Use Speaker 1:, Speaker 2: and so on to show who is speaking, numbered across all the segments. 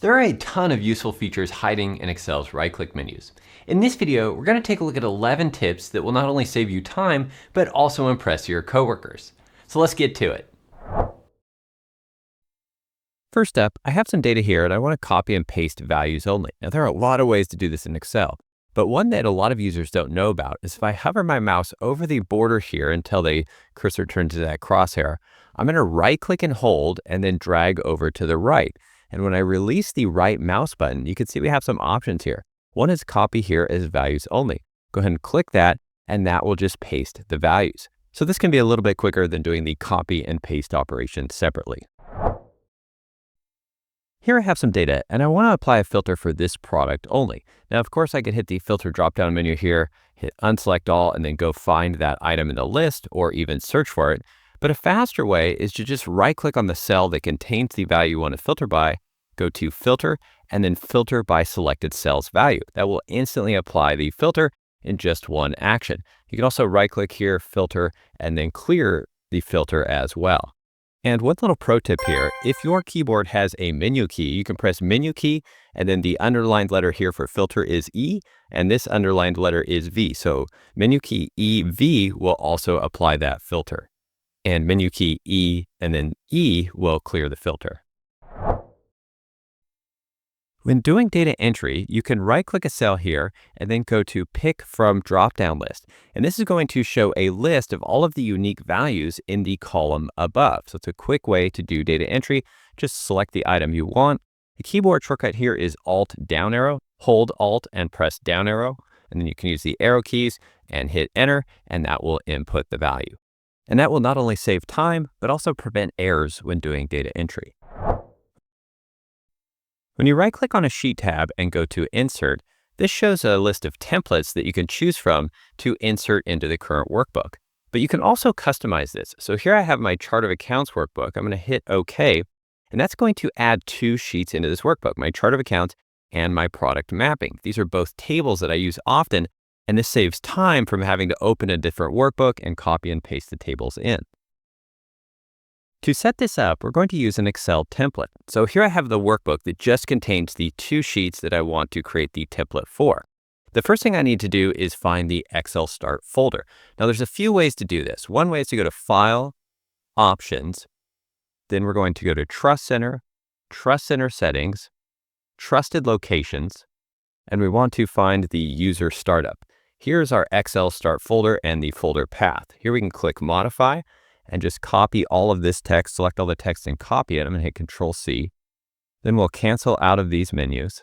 Speaker 1: There are a ton of useful features hiding in Excel's right-click menus. In this video, we're going to take a look at 11 tips that will not only save you time, but also impress your coworkers. So let's get to it.
Speaker 2: First up, I have some data here and I want to copy and paste values only. Now there are a lot of ways to do this in Excel, but one that a lot of users don't know about is if I hover my mouse over the border here until the cursor turns to that crosshair, I'm going to right click and hold and then drag over to the right. And when I release the right mouse button, you can see we have some options here. One is copy here as values only. Go ahead and click that and that will just paste the values. So this can be a little bit quicker than doing the copy and paste operation separately. Here I have some data and I want to apply a filter for this product only. Now, of course, I could hit the filter drop-down menu here, hit unselect all, and then go find that item in the list or even search for it. But a faster way is to just right-click on the cell that contains the value you want to filter by, go to filter, and then filter by selected cell's value. That will instantly apply the filter in just one action. You can also right-click here, filter, and then clear the filter as well. And one little pro tip here, if your keyboard has a menu key, you can press menu key, and then the underlined letter here for filter is E, and this underlined letter is V. So menu key EV will also apply that filter. And menu key E and then E will clear the filter. When doing data entry, you can right-click a cell here and then go to Pick from drop-down list. And this is going to show a list of all of the unique values in the column above. So it's a quick way to do data entry. Just select the item you want. The keyboard shortcut here is Alt down arrow. Hold Alt and press down arrow. And then you can use the arrow keys and hit Enter, and that will input the value. And that will not only save time, but also prevent errors when doing data entry. When you right-click on a Sheet tab and go to Insert, this shows a list of templates that you can choose from to insert into the current workbook. But you can also customize this. So here I have my Chart of Accounts workbook. I'm going to hit OK, and that's going to add two sheets into this workbook, my Chart of Accounts and my Product Mapping. These are both tables that I use often, and this saves time from having to open a different workbook and copy and paste the tables in. To set this up, we're going to use an Excel template. So here I have the workbook that just contains the two sheets that I want to create the template for. The first thing I need to do is find the Excel Start folder. Now there's a few ways to do this. One way is to go to File, Options, then we're going to go to Trust Center Settings, Trusted Locations, and we want to find the User Startup. Here's our Excel Start folder and the folder path. Here we can click Modify, and just copy all of this text, select all the text and copy it. I'm going to hit Control-C. Then we'll cancel out of these menus.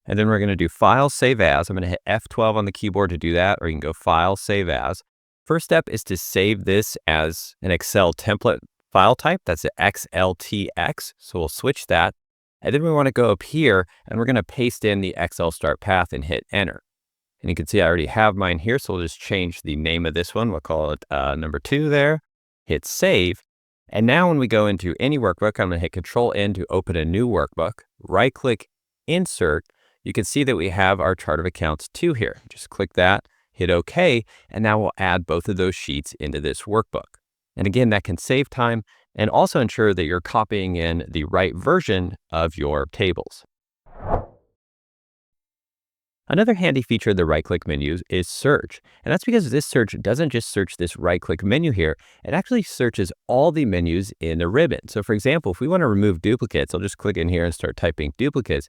Speaker 2: And then we're going to do File, Save As. I'm going to hit F12 on the keyboard to do that, or you can go File, Save As. First step is to save this as an Excel template file type. That's an XLTX. So we'll switch that. And then we want to go up here and we're going to paste in the Excel Start path and hit Enter. And you can see I already have mine here. So we'll just change the name of this one. We'll call it number 2 there. Hit Save, and now when we go into any workbook, I'm going to hit Control-N to open a new workbook, right-click, Insert. You can see that we have our Chart of Accounts 2 here. Just click that, hit OK, and now we'll add both of those sheets into this workbook. And again, that can save time and also ensure that you're copying in the right version of your tables. Another handy feature of the right-click menus is search. And that's because this search doesn't just search this right-click menu here, it actually searches all the menus in the ribbon. So for example, if we want to remove duplicates, I'll just click in here and start typing duplicates.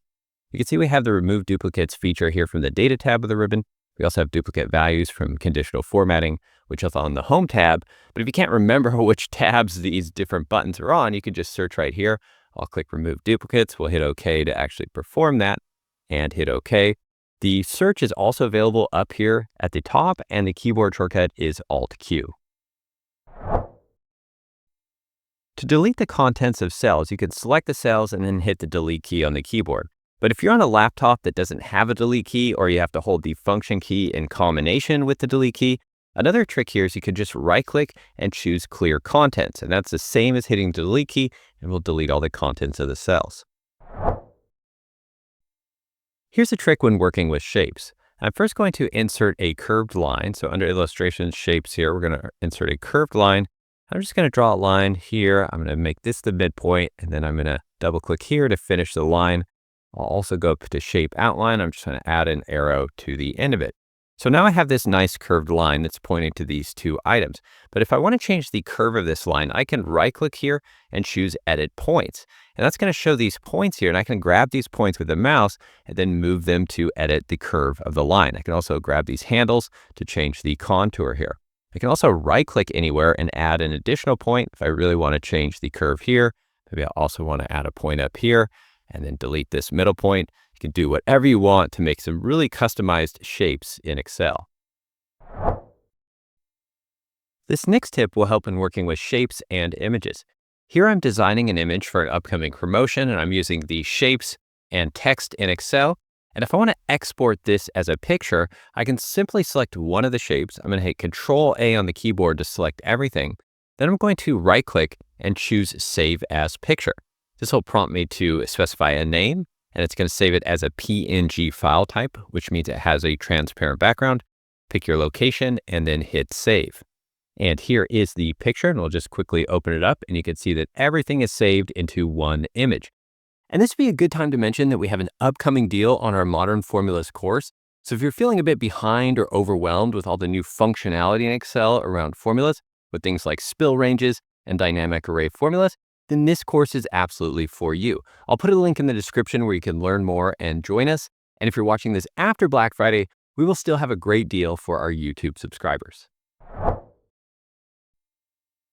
Speaker 2: You can see we have the Remove Duplicates feature here from the Data tab of the ribbon. We also have duplicate values from conditional formatting, which is on the Home tab. But if you can't remember which tabs these different buttons are on, you can just search right here. I'll click Remove Duplicates. We'll hit OK to actually perform that and hit OK. The search is also available up here at the top, and the keyboard shortcut is Alt-Q. To delete the contents of cells, you can select the cells and then hit the delete key on the keyboard. But if you're on a laptop that doesn't have a delete key, or you have to hold the function key in combination with the delete key, another trick here is you could just right-click and choose Clear Contents. And that's the same as hitting the delete key, and we'll delete all the contents of the cells. Here's a trick when working with shapes. I'm first going to insert a curved line. So under Illustrations, Shapes here, we're going to insert a curved line. I'm just going to draw a line here. I'm going to make this the midpoint, and then I'm going to double click here to finish the line. I'll also go up to shape outline. I'm just going to add an arrow to the end of it. So now I have this nice curved line that's pointing to these two items. But if I want to change the curve of this line, I can right click here and choose edit points. And that's going to show these points here. And I can grab these points with the mouse and then move them to edit the curve of the line. I can also grab these handles to change the contour here. I can also right click anywhere and add an additional point if I really want to change the curve here. Maybe I also want to add a point up here and then delete this middle point. You can do whatever you want to make some really customized shapes in Excel. This next tip will help in working with shapes and images. Here I'm designing an image for an upcoming promotion, and I'm using the shapes and text in Excel. And if I want to export this as a picture, I can simply select one of the shapes. I'm going to hit Control A on the keyboard to select everything. Then I'm going to right click and choose Save as Picture. This will prompt me to specify a name, and it's going to save it as a PNG file type, which means it has a transparent background. Pick your location and then hit Save. And here is the picture, and we'll just quickly open it up, and you can see that everything is saved into one image. And this would be a good time to mention that we have an upcoming deal on our Modern Formulas course. So if you're feeling a bit behind or overwhelmed with all the new functionality in Excel around formulas, with things like spill ranges and dynamic array formulas, then this course is absolutely for you. I'll put a link in the description where you can learn more and join us. And if you're watching this after Black Friday, we will still have a great deal for our YouTube subscribers.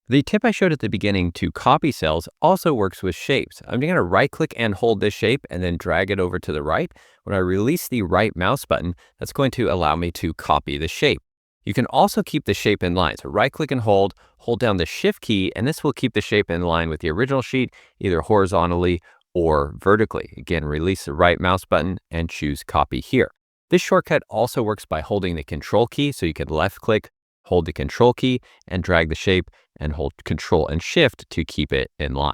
Speaker 2: The tip I showed at the beginning to copy cells also works with shapes. I'm going to right click and hold this shape and then drag it over to the right. When I release the right mouse button, that's going to allow me to copy the shape. You can also keep the shape in line. So right click and hold down the Shift key, and this will keep the shape in line with the original sheet, either horizontally or vertically. Again, release the right mouse button and choose copy here. This shortcut also works by holding the Control key. So you can left click, hold the Control key and drag the shape, and hold Control and Shift to keep it in line.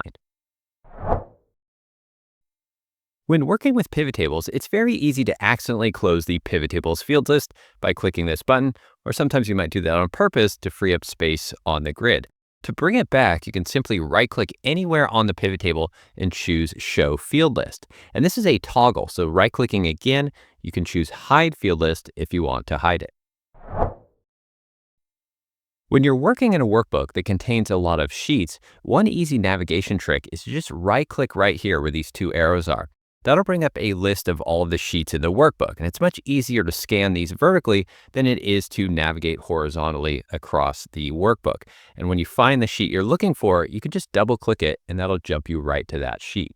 Speaker 2: When working with pivot tables, it's very easy to accidentally close the pivot tables field list by clicking this button, or sometimes you might do that on purpose to free up space on the grid. To bring it back, you can simply right-click anywhere on the pivot table and choose Show Field List. And this is a toggle, so right-clicking again, you can choose Hide Field List if you want to hide it. When you're working in a workbook that contains a lot of sheets, one easy navigation trick is to just right-click right here where these two arrows are. That'll bring up a list of all of the sheets in the workbook, and it's much easier to scan these vertically than it is to navigate horizontally across the workbook. And when you find the sheet you're looking for, you can just double-click it, and that'll jump you right to that sheet.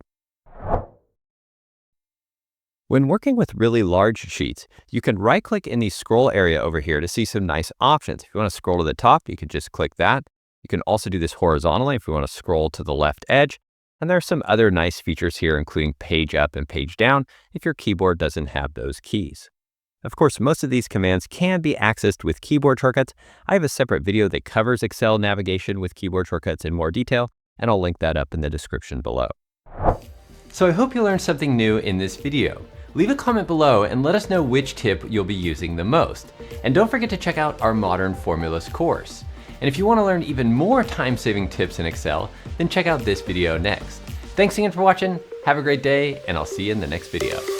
Speaker 2: When working with really large sheets, you can right-click in the scroll area over here to see some nice options. If you want to scroll to the top, you can just click that. You can also do this horizontally if you want to scroll to the left edge. And there are some other nice features here, including page up and page down if your keyboard doesn't have those keys. Of course, most of these commands can be accessed with keyboard shortcuts. I have a separate video that covers Excel navigation with keyboard shortcuts in more detail, and I'll link that up in the description below.
Speaker 1: So I hope you learned something new in this video. Leave a comment below and let us know which tip you'll be using the most. And don't forget to check out our Modern Formulas course. And if you want to learn even more time-saving tips in Excel, then check out this video next. Thanks again for watching, have a great day, and I'll see you in the next video.